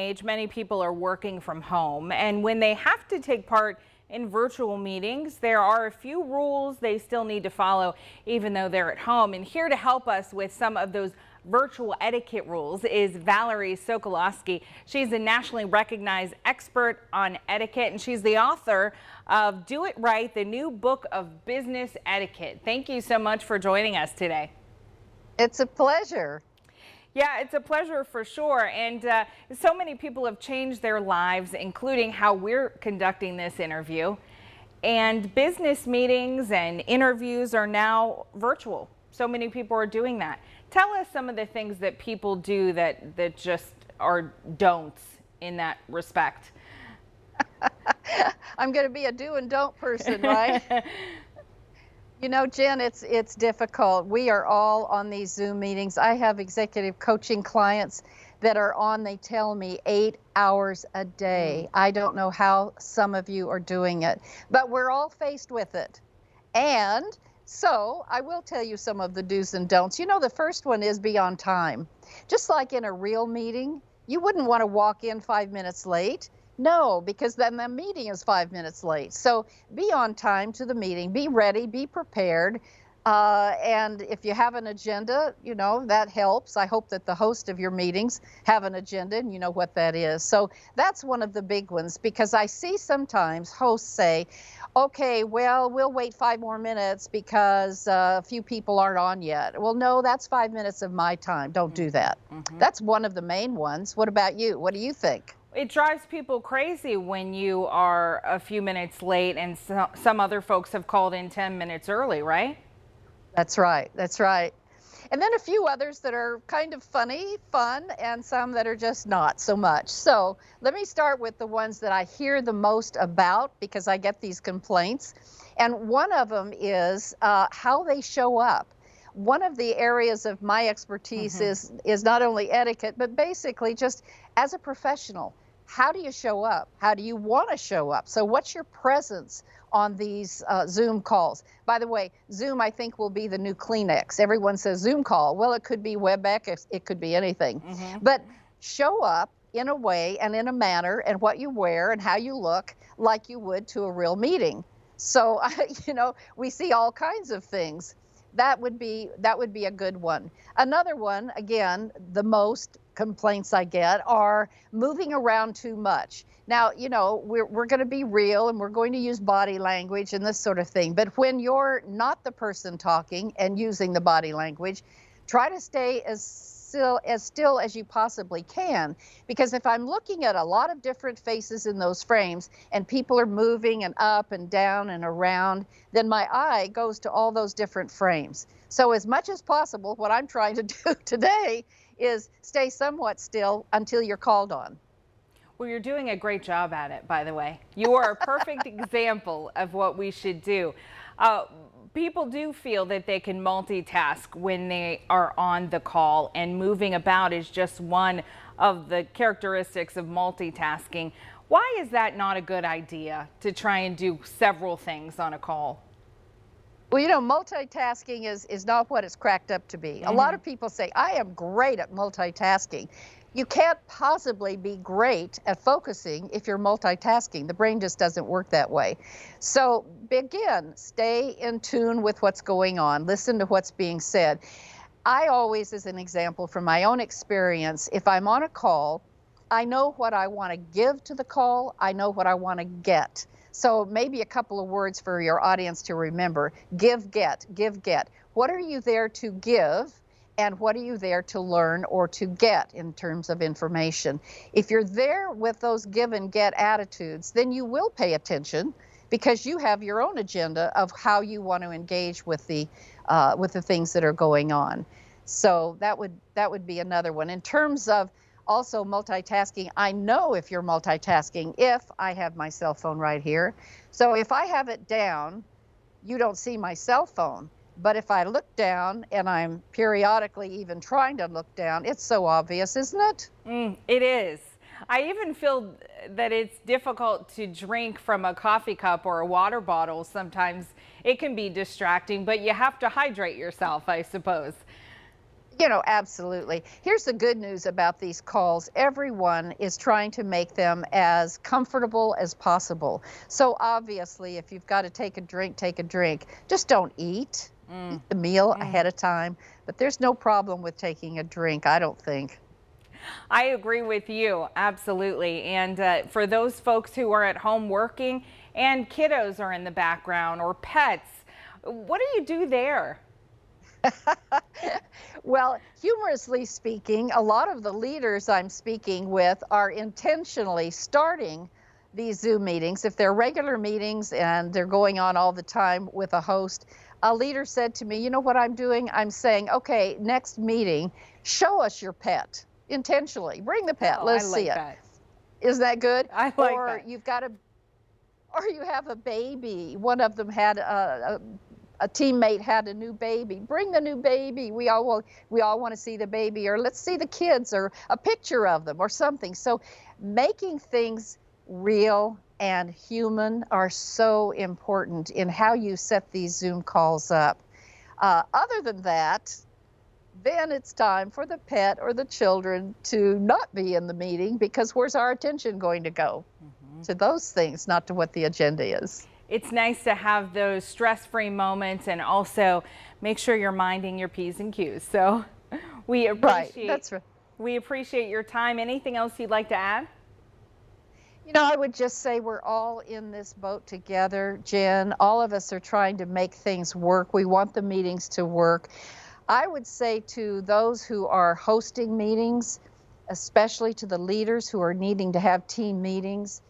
Many people are working from home, and when they have to take part in virtual meetings, there are a few rules they still need to follow even though they're at home. And here to help us with some of those virtual etiquette rules is Valerie Sokolosky. She's a nationally recognized expert on etiquette, and she's the author of Do It Right, the new book of business etiquette. Thank you so much for joining us today. It's a pleasure. Yeah, it's a pleasure for sure. And so many people have changed their lives, including how we're conducting this interview. And business meetings and interviews are now virtual. So many people are doing that. Tell us some of the things that people do that just are don'ts in that respect. I'm going to be a do and don't person, right? You know, Jen, it's difficult. We are all on these Zoom meetings. I have executive coaching clients that are on, they tell me, 8 hours a day. I don't know how some of you are doing it, but we're all faced with it. And so I will tell you some of the do's and don'ts. You know, the first one is be on time. Just like in a real meeting, you wouldn't want to walk in 5 minutes late. No, because then the meeting is 5 minutes late. So be on time to the meeting, be ready, be prepared. And if you have an agenda, you know, that helps. I hope that the host of your meetings have an agenda and you know what that is. So that's one of the big ones, because I see sometimes hosts say, okay, well, we'll wait 5 more minutes because a few people aren't on yet. Well, no, that's 5 minutes of my time. Don't do that. That's one of the main ones. What about you? What do you think? It drives people crazy when you are a few minutes late and some other folks have called in 10 minutes early, right? That's right. That's right. And then a few others that are kind of funny, fun, and some that are just not so much. So let me start with the ones that I hear the most about, because I get these complaints. And one of them is how they show up. One of the areas of my expertise is not only etiquette, but basically just as a professional, how do you show up? How do you want to show up? So what's your presence on these Zoom calls? By the way, Zoom, I think, will be the new Kleenex. Everyone says Zoom call. Well, it could be WebEx, it could be anything. But show up in a way and in a manner and what you wear and how you look like you would to a real meeting. So, you know, we see all kinds of things. That would be a good one. Another one, again, the most complaints I get are moving around too much. Now, you know, we're going to be real and we're going to use body language and this sort of thing. But when you're not the person talking and using the body language, try to stay as still as you possibly can, because if I'm looking at a lot of different faces in those frames and people are moving and up and down and around, then my eye goes to all those different frames. So as much as possible, what I'm trying to do today is stay somewhat still until you're called on. Well, you're doing a great job at it, by the way. You are a perfect example of what we should do. People do feel that they can multitask when they are on the call, and moving about is just one of the characteristics of multitasking. Why is that not a good idea, to try and do several things on a call? Well, you know, multitasking is not what it's cracked up to be. A lot of people say, I am great at multitasking. You can't possibly be great at focusing if you're multitasking. The brain just doesn't work that way. So again, stay in tune with what's going on. Listen to what's being said. I always, as an example from my own experience, if I'm on a call, I know what I want to give to the call. I know what I want to get. So maybe a couple of words for your audience to remember. Give, get, give, get. What are you there to give? And what are you there to learn or to get in terms of information? If you're there with those give and get attitudes, then you will pay attention, because you have your own agenda of how you want to engage with the things that are going on. So that would be another one. In terms of also multitasking, I know if you're multitasking if I have my cell phone right here. So if I have it down, you don't see my cell phone. But if I look down, and I'm periodically even trying to look down, it's so obvious, isn't it? It is. I even feel that it's difficult to drink from a coffee cup or a water bottle. Sometimes it can be distracting, but you have to hydrate yourself, I suppose. Absolutely. Here's the good news about these calls. Everyone is trying to make them as comfortable as possible. So obviously, if you've got to take a drink, take a drink. Just don't eat. Eat the meal ahead of time. But there's no problem with taking a drink, I don't think. I agree with you, absolutely. And for those folks who are at home working and kiddos are in the background or pets, what do you do there? Well, humorously speaking, a lot of the leaders I'm speaking with are intentionally starting these Zoom meetings. If they're regular meetings and they're going on all the time with a host, a leader said to me, you know what I'm doing? I'm saying, okay, next meeting, show us your pet intentionally. Bring the pet. Oh, Let's I like see it. that. Isn't that good? I like Or that. or you have a baby. One of them had a teammate had a new baby. Bring the new baby. We all want to see the baby, or let's see the kids, or a picture of them, or something. So making things real and human are so important in how you set these Zoom calls up. Other than that, then it's time for the pet or the children to not be in the meeting, because where's our attention going to go? To those things, not to what the agenda is. It's nice to have those stress-free moments and also make sure you're minding your P's and Q's. So we appreciate your time. Anything else you'd like to add? I would just say we're all in this boat together, Jen. All of us are trying to make things work. We want the meetings to work. I would say to those who are hosting meetings, especially to the leaders who are needing to have team meetings,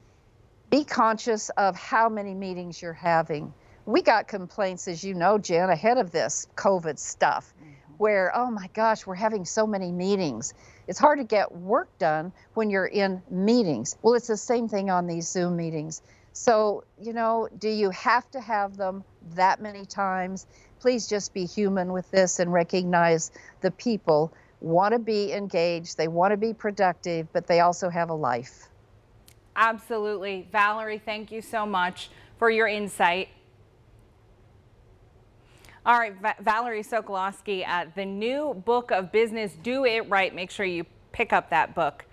be conscious of how many meetings you're having. We got complaints, as you know, Jen, ahead of this COVID stuff, where, oh my gosh, we're having so many meetings. It's hard to get work done when you're in meetings. Well, it's the same thing on these Zoom meetings. So, do you have to have them that many times? Please just be human with this and recognize the people want to be engaged, they want to be productive, but they also have a life. Absolutely. Valerie, thank you so much for your insight. All right, Valerie Sokolosky, the new book of business, Do It Right. Make sure you pick up that book.